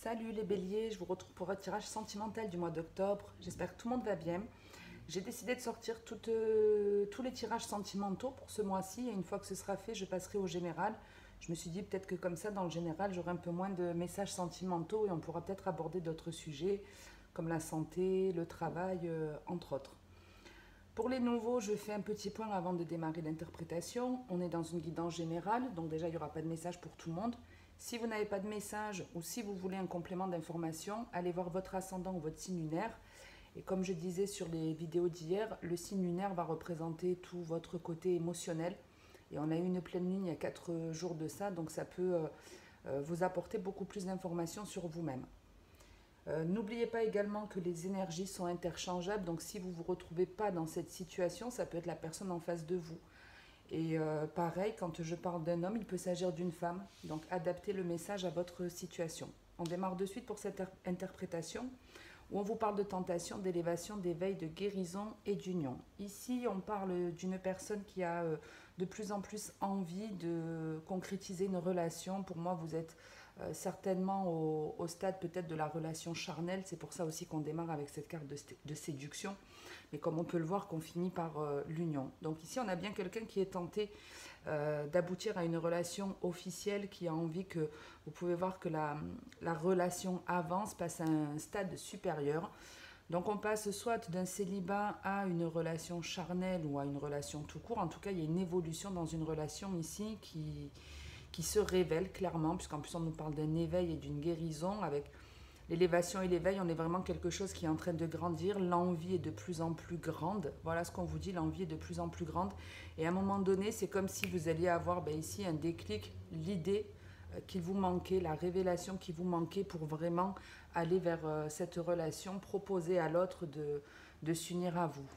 Salut les béliers, je vous retrouve pour votre tirage sentimental du mois d'octobre. J'espère que tout le monde va bien. J'ai décidé de sortir tous les tirages sentimentaux pour ce mois-ci et une fois que ce sera fait, je passerai au général. Je me suis dit peut-être que comme ça, dans le général, j'aurai un peu moins de messages sentimentaux et on pourra peut-être aborder d'autres sujets comme la santé, le travail, entre autres. Pour les nouveaux, je fais un petit point avant de démarrer l'interprétation. On est dans une guidance générale, donc déjà il n'y aura pas de message pour tout le monde. Si vous n'avez pas de message ou si vous voulez un complément d'information, allez voir votre ascendant ou votre signe lunaire. Et comme je disais sur les vidéos d'hier, le signe lunaire va représenter tout votre côté émotionnel. Et on a eu une pleine lune il y a 4 jours de ça, donc ça peut vous apporter beaucoup plus d'informations sur vous-même. N'oubliez pas également que les énergies sont interchangeables, donc si vous ne vous retrouvez pas dans cette situation, ça peut être la personne en face de vous. Et pareil, quand je parle d'un homme, il peut s'agir d'une femme, donc adaptez le message à votre situation. On démarre de suite pour cette interprétation où on vous parle de tentation, d'élévation, d'éveil, de guérison et d'union. Ici, on parle d'une personne qui a de plus en plus envie de concrétiser une relation. Pour moi, vous êtes certainement au stade peut-être de la relation charnelle. C'est pour ça aussi qu'on démarre avec cette carte de séduction. Mais comme on peut le voir, qu'on finit par l'union. Donc ici, on a bien quelqu'un qui est tenté d'aboutir à une relation officielle, qui a envie que, vous pouvez voir que la relation avance, passe à un stade supérieur. Donc on passe soit d'un célibat à une relation charnelle ou à une relation tout court. En tout cas, il y a une évolution dans une relation ici qui se révèle clairement, puisqu'en plus on nous parle d'un éveil et d'une guérison. Avec l'élévation et l'éveil, on est vraiment quelque chose qui est en train de grandir. L'envie est de plus en plus grande. Voilà ce qu'on vous dit, l'envie est de plus en plus grande. Et à un moment donné, c'est comme si vous alliez avoir ici un déclic, l'idée qu'il vous manquait, la révélation qui vous manquait pour vraiment aller vers cette relation, proposer à l'autre de s'unir à vous.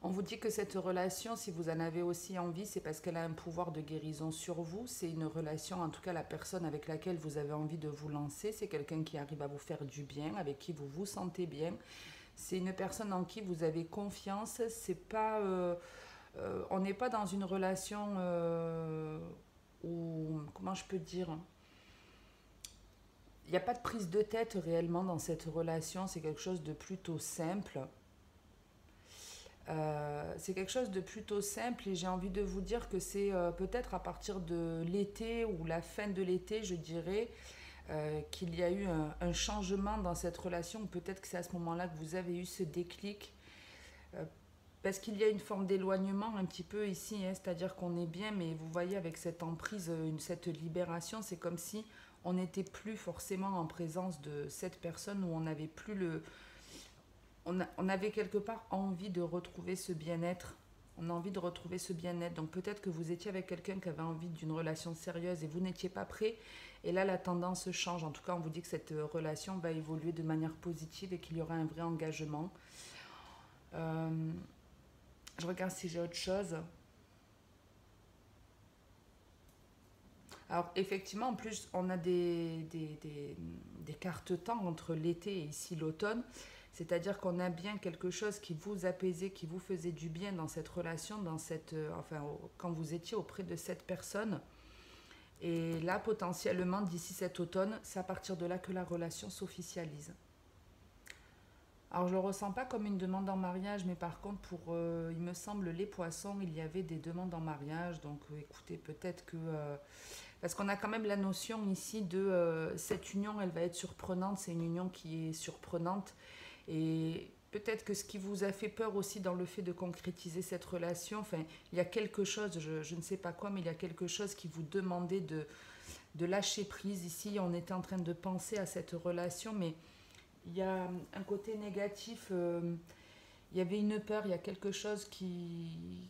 On vous dit que cette relation, si vous en avez aussi envie, c'est parce qu'elle a un pouvoir de guérison sur vous. C'est une relation, en tout cas la personne avec laquelle vous avez envie de vous lancer, c'est quelqu'un qui arrive à vous faire du bien, avec qui vous vous sentez bien. C'est une personne en qui vous avez confiance. C'est pas, on n'est pas dans une relation où, comment je peux dire, il n'y a pas de prise de tête réellement dans cette relation. C'est quelque chose de plutôt simple. C'est quelque chose de plutôt simple et j'ai envie de vous dire que c'est peut-être à partir de l'été ou la fin de l'été, je dirais, qu'il y a eu un changement dans cette relation. Peut-être que c'est à ce moment-là que vous avez eu ce déclic. Parce qu'il y a une forme d'éloignement un petit peu ici, hein, c'est-à-dire qu'on est bien, mais vous voyez avec cette emprise, cette libération, c'est comme si on n'était plus forcément en présence de cette personne, où on n'avait plus le... On avait quelque part envie de retrouver ce bien-être. On a envie de retrouver ce bien-être. Donc peut-être que vous étiez avec quelqu'un qui avait envie d'une relation sérieuse et vous n'étiez pas prêt. Et là, la tendance change. En tout cas, on vous dit que cette relation va évoluer de manière positive et qu'il y aura un vrai engagement. Je regarde si j'ai autre chose. Alors effectivement, en plus, on a des cartes temps entre l'été et ici l'automne. C'est-à-dire qu'on a bien quelque chose qui vous apaisait, qui vous faisait du bien dans cette relation, dans cette, quand vous étiez auprès de cette personne. Et là, potentiellement, d'ici cet automne, c'est à partir de là que la relation s'officialise. Alors, je ne le ressens pas comme une demande en mariage, mais par contre, pour, il me semble, les poissons, il y avait des demandes en mariage. Donc, écoutez, peut-être que... parce qu'on a quand même la notion ici de cette union, elle va être surprenante. C'est une union qui est surprenante. Et peut-être que ce qui vous a fait peur aussi dans le fait de concrétiser cette relation, enfin, il y a quelque chose, je ne sais pas quoi, mais il y a quelque chose qui vous demandait de lâcher prise. Ici, on était en train de penser à cette relation, mais il y a un côté négatif. Il y avait une peur, il y a quelque chose qui...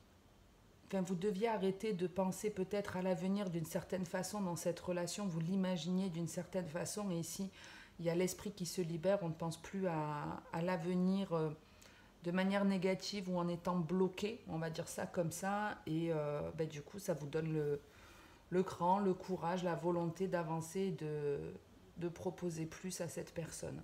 Enfin, vous deviez arrêter de penser peut-être à l'avenir d'une certaine façon dans cette relation. Vous l'imaginiez d'une certaine façon, et ici, il y a l'esprit qui se libère. On ne pense plus à l'avenir de manière négative ou en étant bloqué, on va dire ça comme ça. Et du coup, ça vous donne le cran, le courage, la volonté d'avancer, de proposer plus à cette personne.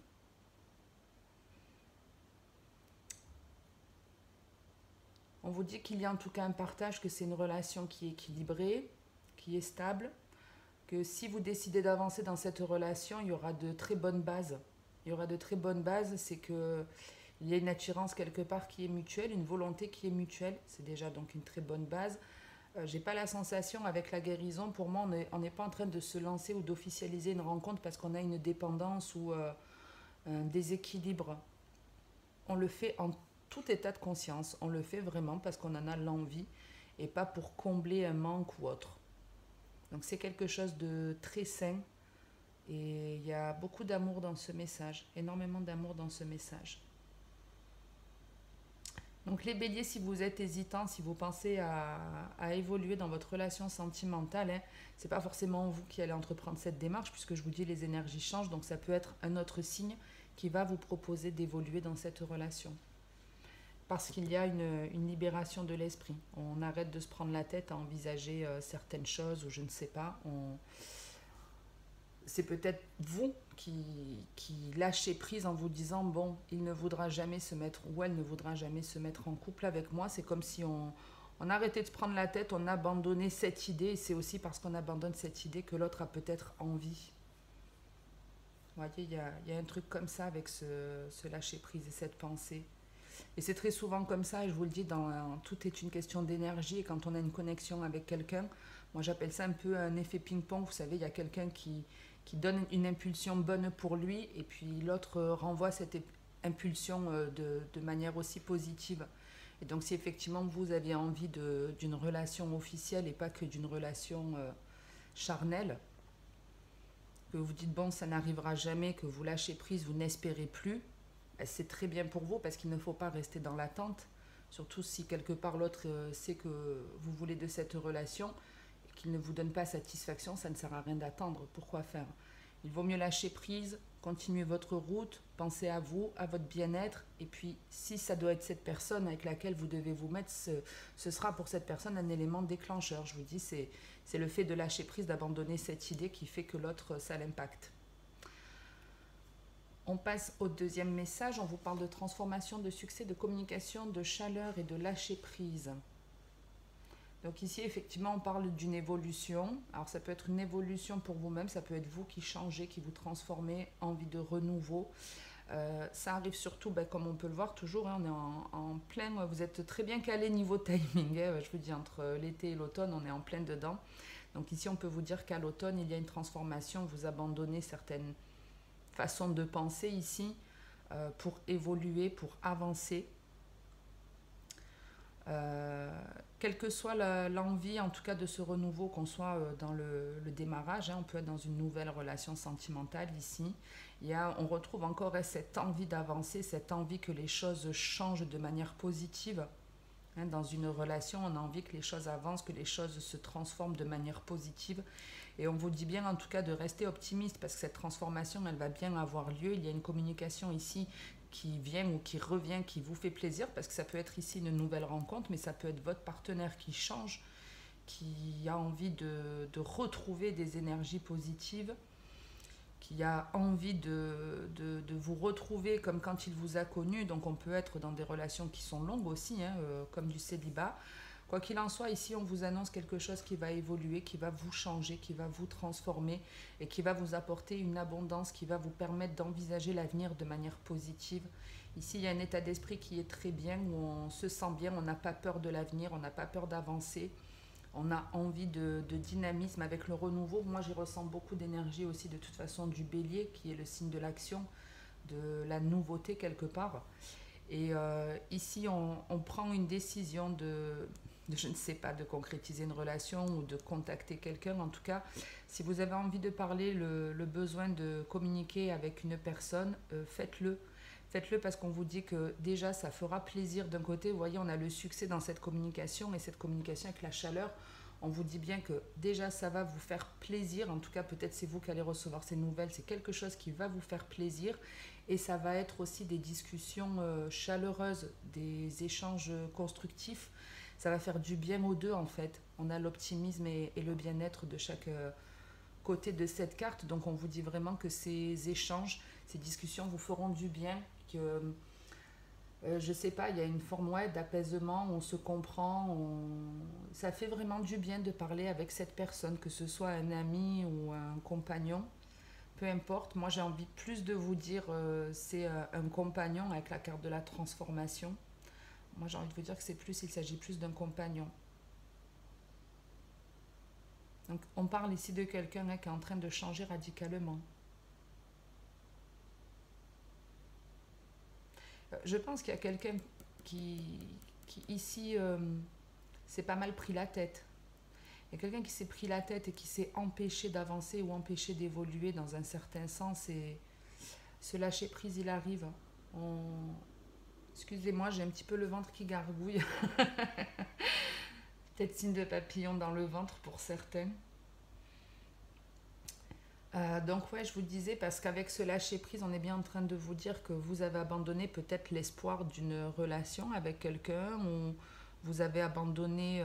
On vous dit qu'il y a en tout cas un partage, que c'est une relation qui est équilibrée, qui est stable. que si vous décidez d'avancer dans cette relation, il y aura de très bonnes bases. Il y aura de très bonnes bases, c'est que il y a une attirance quelque part qui est mutuelle, une volonté qui est mutuelle, c'est déjà donc une très bonne base. J'ai pas la sensation avec la guérison, pour moi on n'est pas en train de se lancer ou d'officialiser une rencontre parce qu'on a une dépendance ou un déséquilibre. On le fait en tout état de conscience, on le fait vraiment parce qu'on en a l'envie et pas pour combler un manque ou autre. Donc c'est quelque chose de très sain et il y a beaucoup d'amour dans ce message, énormément d'amour dans ce message. Donc les béliers, si vous êtes hésitant, si vous pensez à évoluer dans votre relation sentimentale, hein, c'est pas forcément vous qui allez entreprendre cette démarche puisque je vous dis les énergies changent, donc ça peut être un autre signe qui va vous proposer d'évoluer dans cette relation. Parce qu'il y a une libération de l'esprit. On arrête de se prendre la tête à envisager certaines choses ou je ne sais pas. C'est peut-être vous qui lâchez prise en vous disant bon, il ne voudra jamais se mettre ou elle ne voudra jamais se mettre en couple avec moi. C'est comme si on arrêtait de se prendre la tête, on abandonnait cette idée et c'est aussi parce qu'on abandonne cette idée que l'autre a peut-être envie. Vous voyez, il y a un truc comme ça avec ce lâcher prise et cette pensée. Et c'est très souvent comme ça, et je vous le dis, tout est une question d'énergie. Et quand on a une connexion avec quelqu'un, moi j'appelle ça un peu un effet ping-pong. Vous savez, il y a quelqu'un qui donne une impulsion bonne pour lui, et puis l'autre renvoie cette impulsion de manière aussi positive. Et donc si effectivement vous aviez envie d'une relation officielle et pas que d'une relation charnelle, que vous dites bon, ça n'arrivera jamais, que vous lâchez prise, vous n'espérez plus, c'est très bien pour vous parce qu'il ne faut pas rester dans l'attente, surtout si quelque part l'autre sait que vous voulez de cette relation et qu'il ne vous donne pas satisfaction, ça ne sert à rien d'attendre. Pourquoi faire? Il vaut mieux lâcher prise, continuer votre route, pensez à vous, à votre bien-être, et puis si ça doit être cette personne avec laquelle vous devez vous mettre, ce sera pour cette personne un élément déclencheur. Je vous dis, c'est le fait de lâcher prise, d'abandonner cette idée qui fait que l'autre, ça l'impacte. On passe au deuxième message, on vous parle de transformation, de succès, de communication, de chaleur et de lâcher prise. Donc ici, effectivement, on parle d'une évolution. Alors ça peut être une évolution pour vous-même, ça peut être vous qui changez, qui vous transformez, envie de renouveau. Ça arrive surtout, comme on peut le voir toujours, hein, on est en plein, vous êtes très bien calé niveau timing, hein, je vous dis, entre l'été et l'automne, on est en plein dedans. Donc ici, on peut vous dire qu'à l'automne, il y a une transformation, vous abandonnez certaines façon de penser ici pour évoluer, pour avancer. Quelle que soit l'envie, en tout cas, de ce renouveau, qu'on soit dans le démarrage, hein, on peut être dans une nouvelle relation sentimentale ici. On retrouve encore cette envie d'avancer, cette envie que les choses changent de manière positive. Hein, dans une relation, on a envie que les choses avancent, que les choses se transforment de manière positive. Et on vous dit bien en tout cas de rester optimiste parce que cette transformation, elle va bien avoir lieu. Il y a une communication ici qui vient ou qui revient, qui vous fait plaisir parce que ça peut être ici une nouvelle rencontre, mais ça peut être votre partenaire qui change, qui a envie de retrouver des énergies positives, qui a envie de vous retrouver comme quand il vous a connu. Donc on peut être dans des relations qui sont longues aussi, hein, comme du célibat. Quoi qu'il en soit, ici, on vous annonce quelque chose qui va évoluer, qui va vous changer, qui va vous transformer et qui va vous apporter une abondance, qui va vous permettre d'envisager l'avenir de manière positive. Ici, il y a un état d'esprit qui est très bien, où on se sent bien, on n'a pas peur de l'avenir, on n'a pas peur d'avancer. On a envie de dynamisme avec le renouveau. Moi, j'y ressens beaucoup d'énergie aussi, de toute façon, du bélier, qui est le signe de l'action, de la nouveauté quelque part. Et ici, on prend une décision je ne sais pas, de concrétiser une relation ou de contacter quelqu'un. En tout cas, si vous avez envie de parler, le besoin de communiquer avec une personne, faites-le. Faites-le parce qu'on vous dit que déjà, ça fera plaisir d'un côté. Vous voyez, on a le succès dans cette communication et cette communication avec la chaleur. On vous dit bien que déjà, ça va vous faire plaisir. En tout cas, peut-être c'est vous qui allez recevoir ces nouvelles. C'est quelque chose qui va vous faire plaisir. Et ça va être aussi des discussions chaleureuses, des échanges constructifs. Ça va faire du bien aux deux en fait. On a l'optimisme et le bien-être de chaque côté de cette carte. Donc on vous dit vraiment que ces échanges, ces discussions vous feront du bien, que Je sais pas, il y a une forme ouais, d'apaisement, on se comprend, ça fait vraiment du bien de parler avec cette personne, que ce soit un ami ou un compagnon, peu importe. Moi j'ai envie plus de vous dire c'est un compagnon avec la carte de la transformation. Moi j'ai envie de vous dire que c'est plus, il s'agit plus d'un compagnon. Donc on parle ici de quelqu'un qui est en train de changer radicalement. Je pense qu'il y a quelqu'un qui, qui ici s'est pas mal pris la tête. Il y a quelqu'un qui s'est pris la tête et qui s'est empêché d'avancer ou empêché d'évoluer dans un certain sens. Et ce lâcher prise, il arrive. On... Excusez-moi, j'ai un petit peu le ventre qui gargouille. Peut-être signe de papillon dans le ventre pour certains. Donc ouais, je vous disais, parce qu'avec ce lâcher prise, on est bien en train de vous dire que vous avez abandonné peut-être l'espoir d'une relation avec quelqu'un, ou vous avez abandonné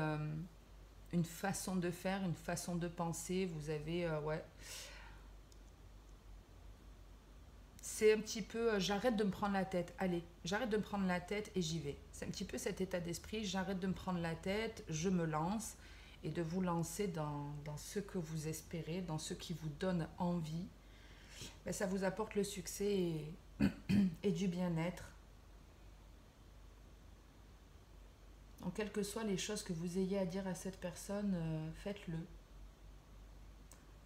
une façon de faire, une façon de penser, vous avez, ouais, c'est un petit peu, j'arrête de me prendre la tête, allez, j'arrête de me prendre la tête et j'y vais. C'est un petit peu cet état d'esprit, j'arrête de me prendre la tête, je me lance, et de vous lancer dans ce que vous espérez, dans ce qui vous donne envie. Ben, ça vous apporte le succès et du bien-être. Donc, quelles que soient les choses que vous ayez à dire à cette personne, faites-le.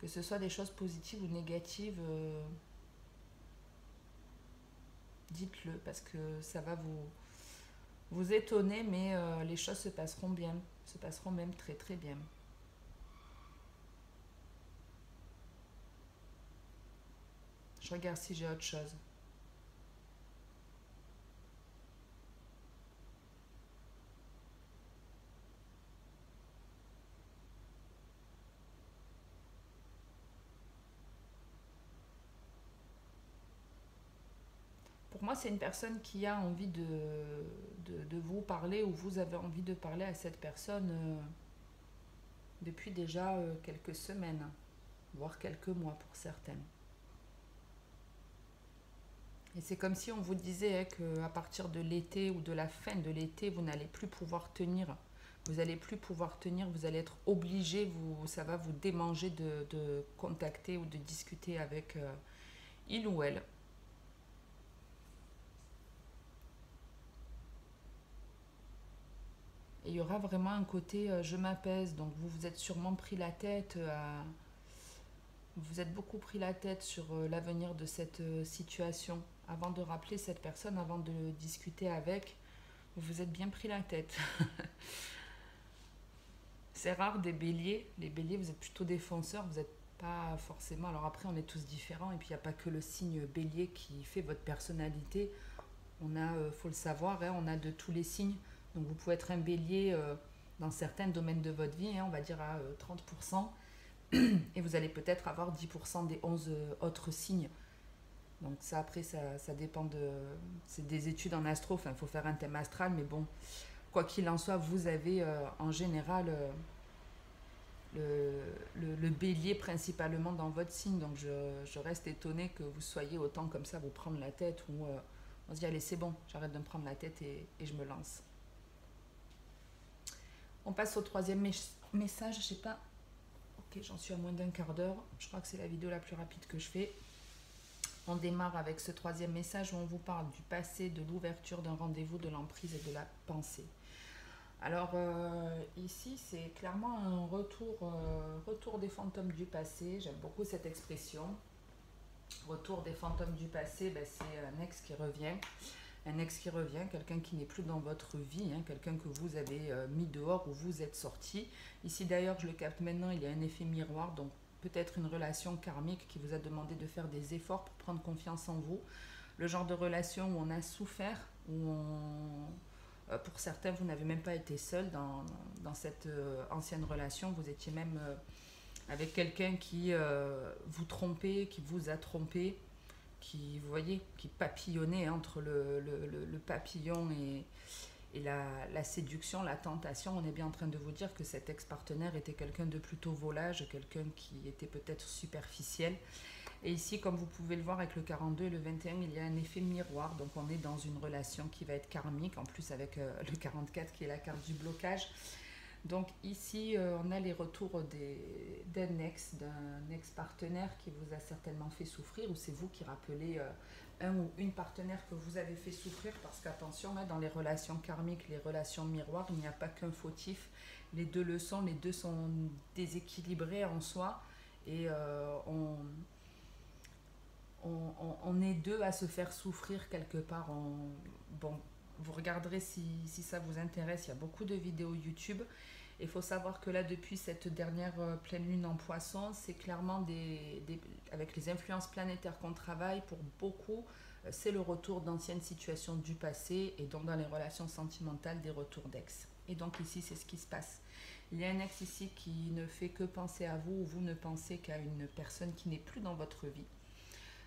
Que ce soit des choses positives ou négatives, dites-le, parce que ça va vous étonner, mais les choses se passeront bien, se passeront même très très bien. Je regarde si j'ai autre chose. Pour moi, c'est une personne qui a envie de vous parler, ou vous avez envie de parler à cette personne depuis déjà quelques semaines, voire quelques mois pour certaines. Et c'est comme si on vous disait qu'à partir de l'été ou de la fin de l'été, vous n'allez plus pouvoir tenir. Vous n'allez plus pouvoir tenir, vous allez être obligé, ça va vous démanger de contacter ou de discuter avec il ou elle. Et il y aura vraiment un côté je m'apaise. Donc vous vous êtes sûrement pris la tête vous êtes beaucoup pris la tête sur l'avenir de cette situation. Avant de rappeler cette personne, avant de discuter avec, vous vous êtes bien pris la tête. C'est rare des béliers. Les béliers, vous êtes plutôt défenseurs, vous n'êtes pas forcément. Alors après, on est tous différents, et puis il n'y a pas que le signe bélier qui fait votre personnalité. On a, faut le savoir, hein, on a de tous les signes. Donc vous pouvez être un bélier dans certains domaines de votre vie, hein, on va dire à 30%, et vous allez peut-être avoir 10% des 11 autres signes. Donc ça, après, ça dépend de... C'est des études en astro, enfin, il faut faire un thème astral, mais bon, quoi qu'il en soit, vous avez en général le bélier principalement dans votre signe. Donc je reste étonnée que vous soyez autant comme ça, vous prendre la tête, ou on se dit, allez, c'est bon, j'arrête de me prendre la tête et je me lance. On passe au troisième message, je sais pas. Ok, j'en suis à moins d'un quart d'heure. Je crois que c'est la vidéo la plus rapide que je fais. On démarre avec ce troisième message où on vous parle du passé, de l'ouverture d'un rendez-vous, de l'emprise et de la pensée. Alors ici, c'est clairement un retour des fantômes du passé. J'aime beaucoup cette expression. Retour des fantômes du passé, ben, c'est un ex qui revient. Un ex qui revient, quelqu'un qui n'est plus dans votre vie, hein, quelqu'un que vous avez mis dehors ou vous êtes sorti. Ici d'ailleurs, je le capte maintenant, il y a un effet miroir, donc peut-être une relation karmique qui vous a demandé de faire des efforts pour prendre confiance en vous. Le genre de relation où on a souffert, où pour certains, vous n'avez même pas été seul dans cette ancienne relation, vous étiez même avec quelqu'un qui vous trompait, qui vous a trompé, qui, vous voyez, qui papillonnait entre le papillon et la séduction, la tentation. On est bien en train de vous dire que cet ex-partenaire était quelqu'un de plutôt volage, quelqu'un qui était peut-être superficiel. Et ici, comme vous pouvez le voir avec le 42 et le 21, il y a un effet miroir. Donc on est dans une relation qui va être karmique, en plus avec le 44 qui est la carte du blocage. Donc ici, on a les retours d'un ex-partenaire qui vous a certainement fait souffrir, ou c'est vous qui rappelez un ou une partenaire que vous avez fait souffrir, parce qu'attention, là, dans les relations karmiques, les relations miroirs, il n'y a pas qu'un fautif. Les deux le sont, les deux sont déséquilibrés en soi, et on est deux à se faire souffrir quelque part. Bon, vous regarderez si ça vous intéresse, il y a beaucoup de vidéos YouTube. Il faut savoir que là, depuis cette dernière pleine lune en poisson, c'est clairement avec les influences planétaires qu'on travaille, pour beaucoup, c'est le retour d'anciennes situations du passé, et donc dans les relations sentimentales, des retours d'ex. Et donc ici, c'est ce qui se passe. Il y a un ex ici qui ne fait que penser à vous, ou vous ne pensez qu'à une personne qui n'est plus dans votre vie.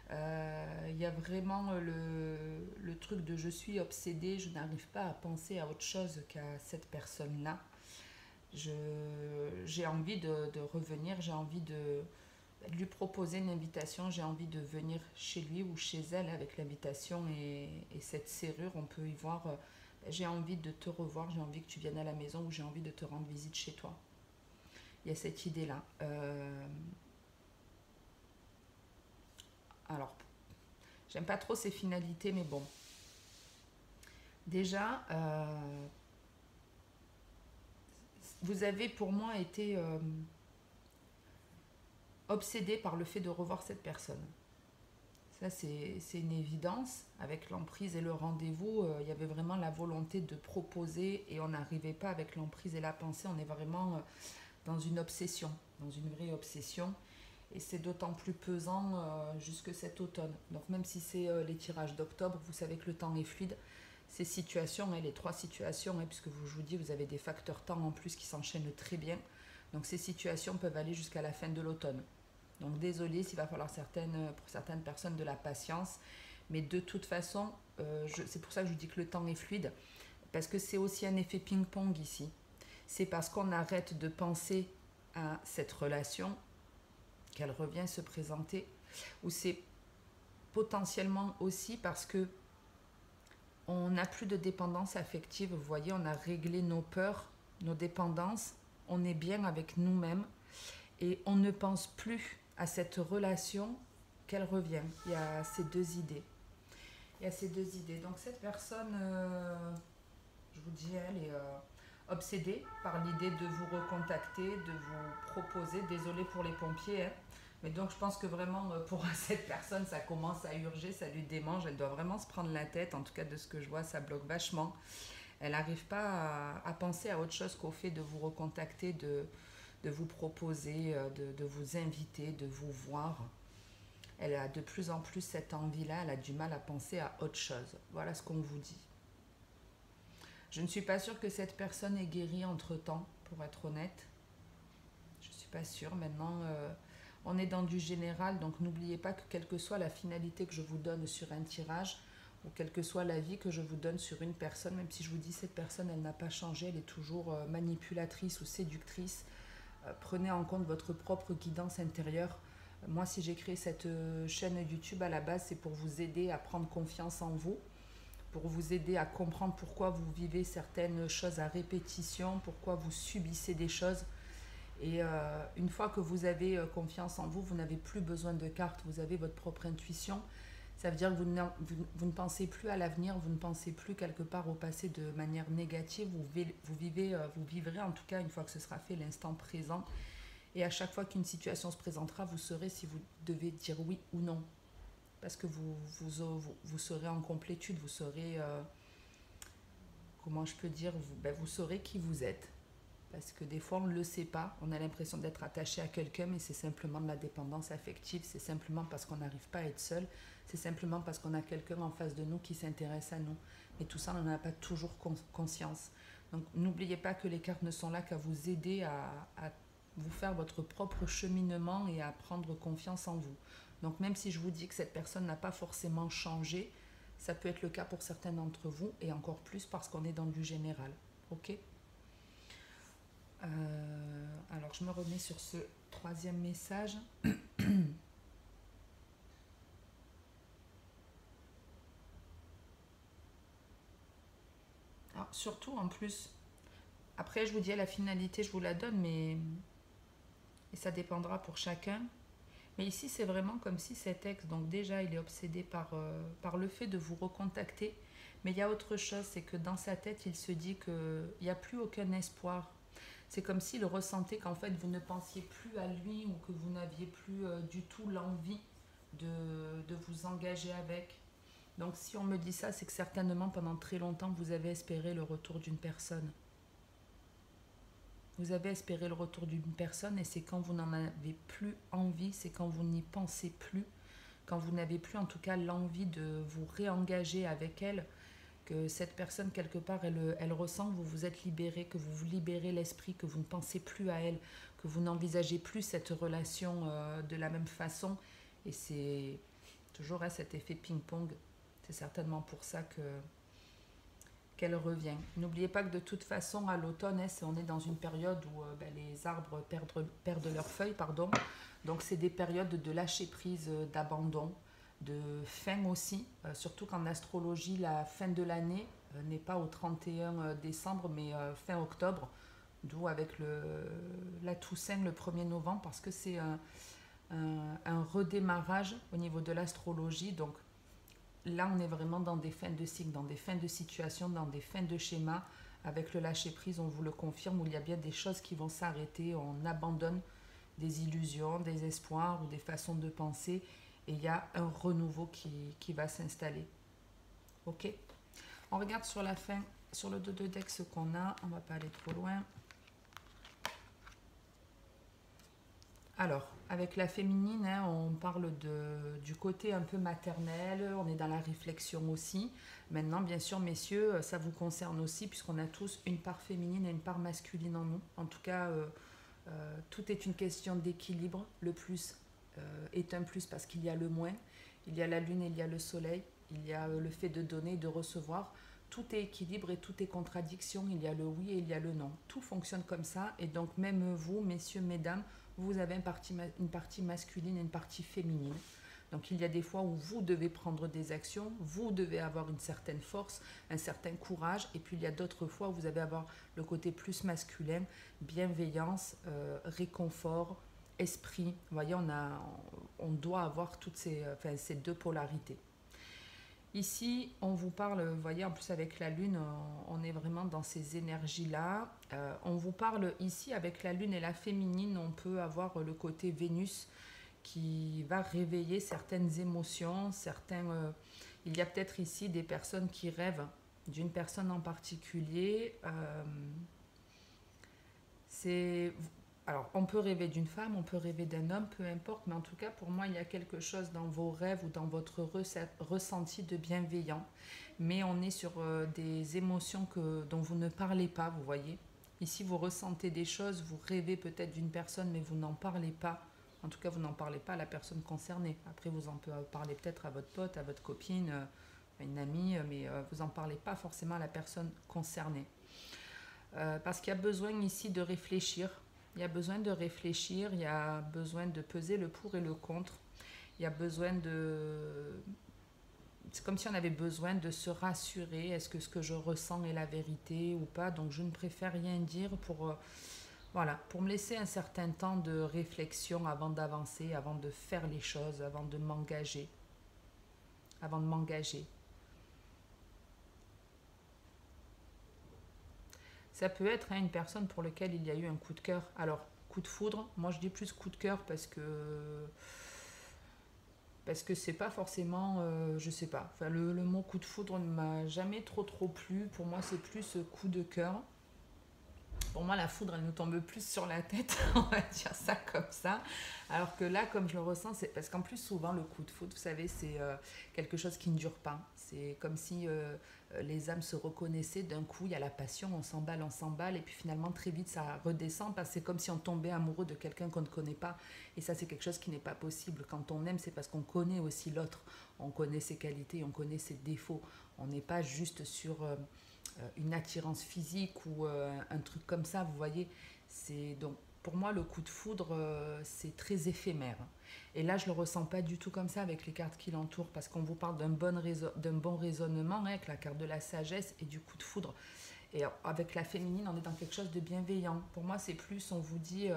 Il y a vraiment le truc de je suis obsédée, je n'arrive pas à penser à autre chose qu'à cette personne-là. J'ai envie de revenir, j'ai envie de lui proposer une invitation, j'ai envie de venir chez lui ou chez elle avec l'invitation et cette serrure, on peut y voir, j'ai envie de te revoir, j'ai envie que tu viennes à la maison, ou j'ai envie de te rendre visite chez toi. Il y a cette idée-là. Alors, j'aime pas trop ces finalités, mais bon. Déjà, vous avez pour moi été obsédé par le fait de revoir cette personne. Ça, c'est une évidence. Avec l'emprise et le rendez-vous, il y avait vraiment la volonté de proposer, et on n'arrivait pas avec l'emprise et la pensée. On est vraiment dans une obsession, dans une vraie obsession. Et c'est d'autant plus pesant jusque cet automne. Donc même si c'est les tirages d'octobre, vous savez que le temps est fluide. Ces situations, les trois situations, puisque je vous dis, vous avez des facteurs temps en plus qui s'enchaînent très bien. Donc ces situations peuvent aller jusqu'à la fin de l'automne. Donc désolé s'il va falloir pour certaines personnes de la patience. Mais de toute façon, c'est pour ça que je vous dis que le temps est fluide. Parce que c'est aussi un effet ping-pong ici. C'est parce qu'on arrête de penser à cette relation qu'elle revient se présenter, ou c'est potentiellement aussi parce que on n'a plus de dépendance affective. Vous voyez, on a réglé nos peurs, nos dépendances, on est bien avec nous-mêmes, et on ne pense plus à cette relation qu'elle revient. Il y a ces deux idées. Donc cette personne, je vous dis, elle est obsédée par l'idée de vous recontacter, de vous proposer. Désolée pour les pompiers, hein. Mais donc je pense que vraiment pour cette personne, ça commence à urger, ça lui démange, elle doit vraiment se prendre la tête. En tout cas, de ce que je vois, ça bloque vachement. Elle n'arrive pas à penser à autre chose qu'au fait de vous recontacter, de vous proposer, de vous inviter, de vous voir. Elle a de plus en plus cette envie-là, elle a du mal à penser à autre chose. Voilà ce qu'on vous dit. Je ne suis pas sûre que cette personne ait guéri entre-temps, pour être honnête. Je ne suis pas sûre. Maintenant, on est dans du général, donc n'oubliez pas que quelle que soit la finalité que je vous donne sur un tirage, ou quelle que soit l'avis que je vous donne sur une personne, même si je vous dis cette personne, elle n'a pas changé, elle est toujours manipulatrice ou séductrice, prenez en compte votre propre guidance intérieure. Moi, si j'ai créé cette chaîne YouTube à la base, c'est pour vous aider à prendre confiance en vous, pour vous aider à comprendre pourquoi vous vivez certaines choses à répétition, pourquoi vous subissez des choses. Et une fois que vous avez confiance en vous, vous n'avez plus besoin de cartes, vous avez votre propre intuition. Ça veut dire que vous ne pensez plus à l'avenir, vous ne pensez plus quelque part au passé de manière négative. Vous vivrez en tout cas, une fois que ce sera fait, l'instant présent. Et à chaque fois qu'une situation se présentera, vous saurez si vous devez dire oui ou non. Parce que vous serez en complétude, vous serez, comment je peux dire, vous saurez qui vous êtes. Parce que des fois, on ne le sait pas. On a l'impression d'être attaché à quelqu'un, mais c'est simplement de la dépendance affective. C'est simplement parce qu'on n'arrive pas à être seul. C'est simplement parce qu'on a quelqu'un en face de nous qui s'intéresse à nous. Et tout ça, on n'en a pas toujours conscience. Donc, n'oubliez pas que les cartes ne sont là qu'à vous aider à vous faire votre propre cheminement et à prendre confiance en vous. Donc, même si je vous dis que cette personne n'a pas forcément changé, ça peut être le cas pour certains d'entre vous, et encore plus parce qu'on est dans du général. Ok ? Alors, je me remets sur ce troisième message. surtout en plus, après je vous dis la finalité, je vous la donne, mais et ça dépendra pour chacun. Mais ici, c'est vraiment comme si cet ex, donc déjà, il est obsédé par le fait de vous recontacter. Mais il y a autre chose, c'est que dans sa tête, il se dit qu'il n'y a plus aucun espoir. C'est comme s'il ressentait qu'en fait, vous ne pensiez plus à lui ou que vous n'aviez plus du tout l'envie de vous engager avec. Donc si on me dit ça, c'est que certainement pendant très longtemps, vous avez espéré le retour d'une personne. Vous avez espéré le retour d'une personne et c'est quand vous n'en avez plus envie, c'est quand vous n'y pensez plus, quand vous n'avez plus en tout cas l'envie de vous réengager avec elle, que cette personne quelque part elle ressent que vous vous êtes libéré, que vous vous libérez l'esprit, que vous ne pensez plus à elle, que vous n'envisagez plus cette relation de la même façon. Et c'est toujours cet effet ping-pong. C'est certainement pour ça qu'elle revient. N'oubliez pas que de toute façon, à l'automne, on est dans une période où les arbres perdent leurs feuilles, pardon. Donc c'est des périodes de lâcher prise, d'abandon, de fin aussi. Surtout qu'en astrologie, la fin de l'année n'est pas au 31 décembre, mais fin octobre. D'où avec la Toussaint le 1er novembre, parce que c'est un redémarrage au niveau de l'astrologie. Donc là, on est vraiment dans des fins de cycle, dans des fins de situation, dans des fins de schéma. Avec le lâcher-prise, on vous le confirme, où il y a bien des choses qui vont s'arrêter. On abandonne des illusions, des espoirs ou des façons de penser. Et il y a un renouveau qui va s'installer. Ok? On regarde sur la fin, sur le dos de deck ce qu'on a. On ne va pas aller trop loin. Alors, avec la féminine, on parle du côté un peu maternel, on est dans la réflexion aussi. Maintenant, bien sûr, messieurs, ça vous concerne aussi, puisqu'on a tous une part féminine et une part masculine en nous. En tout cas, tout est une question d'équilibre. Le plus est un plus parce qu'il y a le moins. Il y a la lune et il y a le soleil. Il y a le fait de donner et de recevoir. Tout est équilibre et tout est contradiction. Il y a le oui et il y a le non. Tout fonctionne comme ça. Et donc, même vous, messieurs, mesdames, vous avez une partie masculine et une partie féminine. Donc il y a des fois où vous devez prendre des actions, vous devez avoir une certaine force, un certain courage, et puis il y a d'autres fois où vous allez avoir le côté plus masculin, bienveillance, réconfort, esprit. Vous voyez, on doit avoir toutes ces deux polarités. Ici, on vous parle, vous voyez, en plus avec la Lune, on est vraiment dans ces énergies-là. On vous parle ici, avec la Lune et la féminine, on peut avoir le côté Vénus qui va réveiller certaines émotions, il y a peut-être ici des personnes qui rêvent d'une personne en particulier. Alors, on peut rêver d'une femme, on peut rêver d'un homme, peu importe, mais en tout cas, pour moi, il y a quelque chose dans vos rêves ou dans votre ressenti de bienveillant. Mais on est sur des émotions dont vous ne parlez pas, vous voyez. Ici, vous ressentez des choses, vous rêvez peut-être d'une personne, mais vous n'en parlez pas. En tout cas, vous n'en parlez pas à la personne concernée. Après, vous en parlez peut-être à votre pote, à votre copine, à une amie, mais vous n'en parlez pas forcément à la personne concernée. Parce qu'il y a besoin ici de réfléchir. Il y a besoin de réfléchir, il y a besoin de peser le pour et le contre. Il y a besoin c'est comme si on avait besoin de se rassurer. Est-ce que ce que je ressens est la vérité ou pas? Donc je ne préfère rien dire pour me laisser un certain temps de réflexion avant d'avancer, avant de faire les choses, avant de m'engager. Ça peut être une personne pour laquelle il y a eu un coup de cœur. Alors, coup de foudre, moi je dis plus coup de cœur parce que c'est pas forcément, je sais pas. Enfin, le mot coup de foudre ne m'a jamais trop plu. Pour moi, c'est plus coup de cœur. Pour moi, la foudre, elle nous tombe plus sur la tête, on va dire ça comme ça. Alors que là, comme je le ressens, c'est parce qu'en plus, souvent, le coup de foudre, vous savez, c'est quelque chose qui ne dure pas. C'est comme si les âmes se reconnaissaient d'un coup, il y a la passion, on s'emballe, et puis finalement, très vite, ça redescend, parce que c'est comme si on tombait amoureux de quelqu'un qu'on ne connaît pas. Et ça, c'est quelque chose qui n'est pas possible. Quand on aime, c'est parce qu'on connaît aussi l'autre. On connaît ses qualités, on connaît ses défauts. On n'est pas juste sur une attirance physique ou un truc comme ça, vous voyez. Donc pour moi, le coup de foudre, c'est très éphémère. Et là, je ne le ressens pas du tout comme ça avec les cartes qui l'entourent, parce qu'on vous parle d'un bon raisonnement, avec la carte de la sagesse et du coup de foudre. Et avec la féminine, on est dans quelque chose de bienveillant. Pour moi, c'est plus, on vous dit,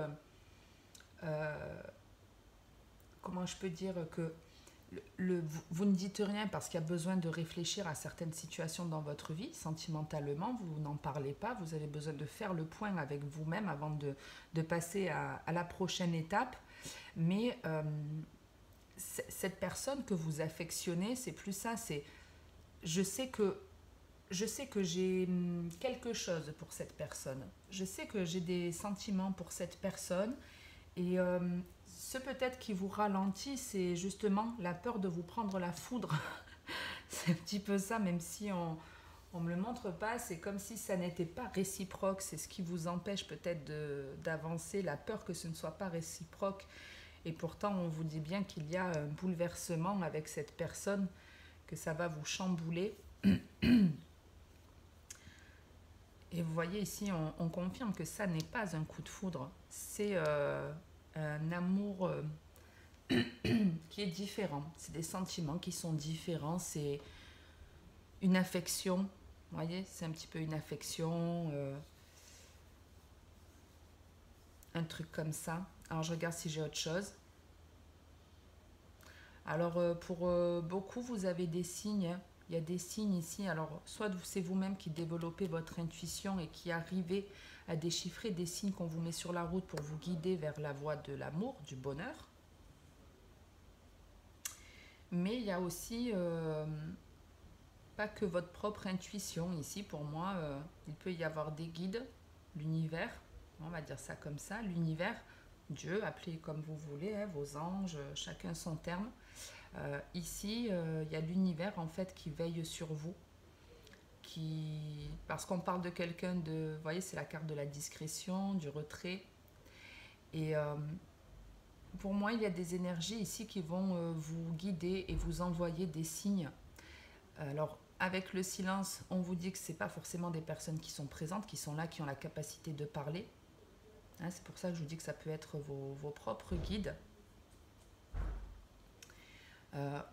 comment je peux dire, que vous ne dites rien parce qu'il y a besoin de réfléchir à certaines situations dans votre vie, sentimentalement, vous n'en parlez pas, vous avez besoin de faire le point avec vous-même avant de passer à la prochaine étape. Mais cette personne que vous affectionnez, c'est plus ça, c'est je sais que j'ai quelque chose pour cette personne. Je sais que j'ai des sentiments pour cette personne. Et ce peut-être qui vous ralentit, c'est justement la peur de vous prendre la foudre. C'est un petit peu ça, même si on ne me le montre pas. C'est comme si ça n'était pas réciproque. C'est ce qui vous empêche peut-être d'avancer, la peur que ce ne soit pas réciproque. Et pourtant, on vous dit bien qu'il y a un bouleversement avec cette personne, que ça va vous chambouler. Et vous voyez ici, on confirme que ça n'est pas un coup de foudre. C'est un amour qui est différent. C'est des sentiments qui sont différents. C'est une affection. Vous voyez, c'est un petit peu une affection. Un truc comme ça. Alors, je regarde si j'ai autre chose. Alors, pour beaucoup, vous avez des signes. Il y a des signes ici. Alors, soit c'est vous-même qui développez votre intuition et qui arrivez à déchiffrer des signes qu'on vous met sur la route pour vous guider vers la voie de l'amour, du bonheur. Mais il y a aussi pas que votre propre intuition. Ici, pour moi, il peut y avoir des guides, l'univers, on va dire ça comme ça, l'univers, Dieu, appelez comme vous voulez, hein, vos anges, chacun son terme. Ici, il y a l'univers en fait qui veille sur vous, parce qu'on parle de quelqu'un de, vous voyez, c'est la carte de la discrétion, du retrait. Et pour moi, il y a des énergies ici qui vont vous guider et vous envoyer des signes. Alors, avec le silence, on vous dit que ce n'est pas forcément des personnes qui sont présentes, qui sont là, qui ont la capacité de parler. Hein, c'est pour ça que je vous dis que ça peut être vos propres guides.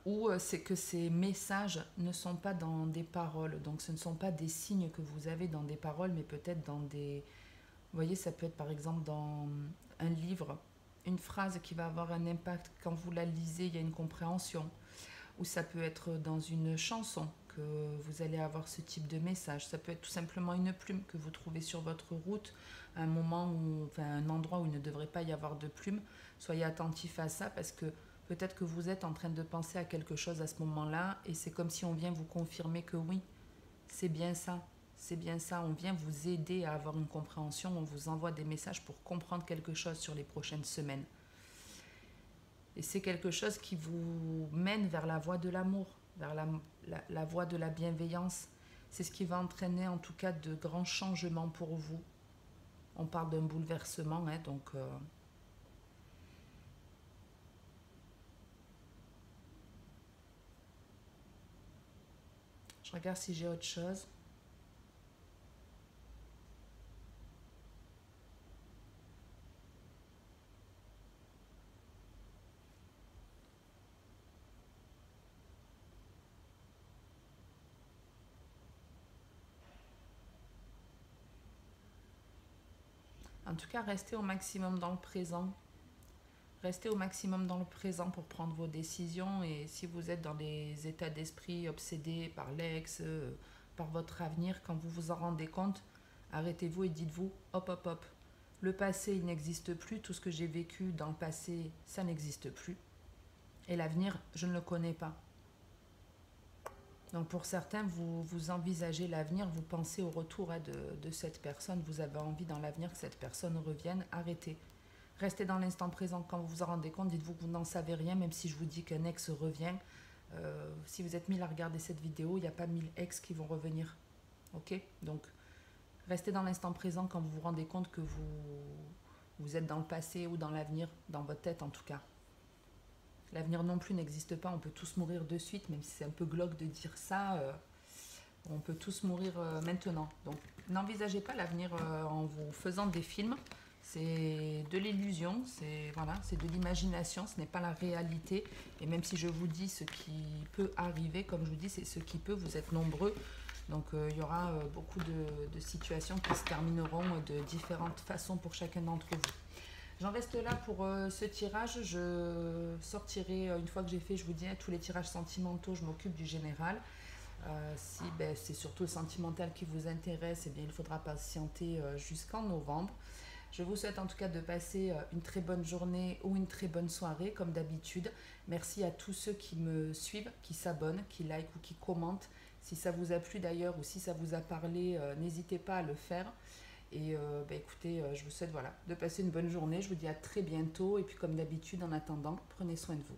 Ou c'est que ces messages ne sont pas dans des paroles. Donc, ce ne sont pas des signes que vous avez dans des paroles, mais peut-être dans des... Vous voyez, ça peut être par exemple dans un livre, une phrase qui va avoir un impact. Quand vous la lisez, il y a une compréhension. Ou ça peut être dans une chanson que vous allez avoir ce type de message. Ça peut être tout simplement une plume que vous trouvez sur votre route, un moment où, enfin, un endroit où il ne devrait pas y avoir de plume. Soyez attentif à ça parce que peut-être que vous êtes en train de penser à quelque chose à ce moment-là et c'est comme si on vient vous confirmer que oui, c'est bien ça. C'est bien ça, on vient vous aider à avoir une compréhension, on vous envoie des messages pour comprendre quelque chose sur les prochaines semaines. Et c'est quelque chose qui vous mène vers la voie de l'amour, vers la voie de la bienveillance. C'est ce qui va entraîner en tout cas de grands changements pour vous. On parle d'un bouleversement, hein, donc... Je regarde si j'ai autre chose. En tout cas, restez au maximum dans le présent. Restez au maximum dans le présent pour prendre vos décisions. Et si vous êtes dans des états d'esprit obsédés par l'ex, par votre avenir, quand vous vous en rendez compte, arrêtez-vous et dites-vous, hop, hop, hop. Le passé, il n'existe plus. Tout ce que j'ai vécu dans le passé, ça n'existe plus. Et l'avenir, je ne le connais pas. Donc pour certains, vous envisagez l'avenir, vous pensez au retour de cette personne, vous avez envie dans l'avenir que cette personne revienne, arrêtez. Restez dans l'instant présent. Quand vous vous en rendez compte, dites-vous que vous n'en savez rien, même si je vous dis qu'un ex revient. Si vous êtes 1000 à regarder cette vidéo, il n'y a pas 1000 ex qui vont revenir. Ok? Donc, restez dans l'instant présent quand vous vous rendez compte que vous êtes dans le passé ou dans l'avenir, dans votre tête en tout cas. L'avenir non plus n'existe pas, on peut tous mourir de suite, même si c'est un peu glauque de dire ça. On peut tous mourir maintenant. Donc, n'envisagez pas l'avenir en vous faisant des films. C'est de l'illusion, c'est voilà, de l'imagination, ce n'est pas la réalité. Et même si je vous dis ce qui peut arriver, comme je vous dis, c'est ce qui peut, vous êtes nombreux. Donc il y aura beaucoup de situations qui se termineront de différentes façons pour chacun d'entre vous. J'en reste là pour ce tirage. Je sortirai, une fois que j'ai fait, je vous dis, tous les tirages sentimentaux, je m'occupe du général. Si c'est surtout le sentimental qui vous intéresse, eh bien, il faudra patienter jusqu'en novembre. Je vous souhaite en tout cas de passer une très bonne journée ou une très bonne soirée, comme d'habitude. Merci à tous ceux qui me suivent, qui s'abonnent, qui likent ou qui commentent. Si ça vous a plu d'ailleurs ou si ça vous a parlé, n'hésitez pas à le faire. Et écoutez, je vous souhaite de passer une bonne journée. Je vous dis à très bientôt. Et puis comme d'habitude, en attendant, prenez soin de vous.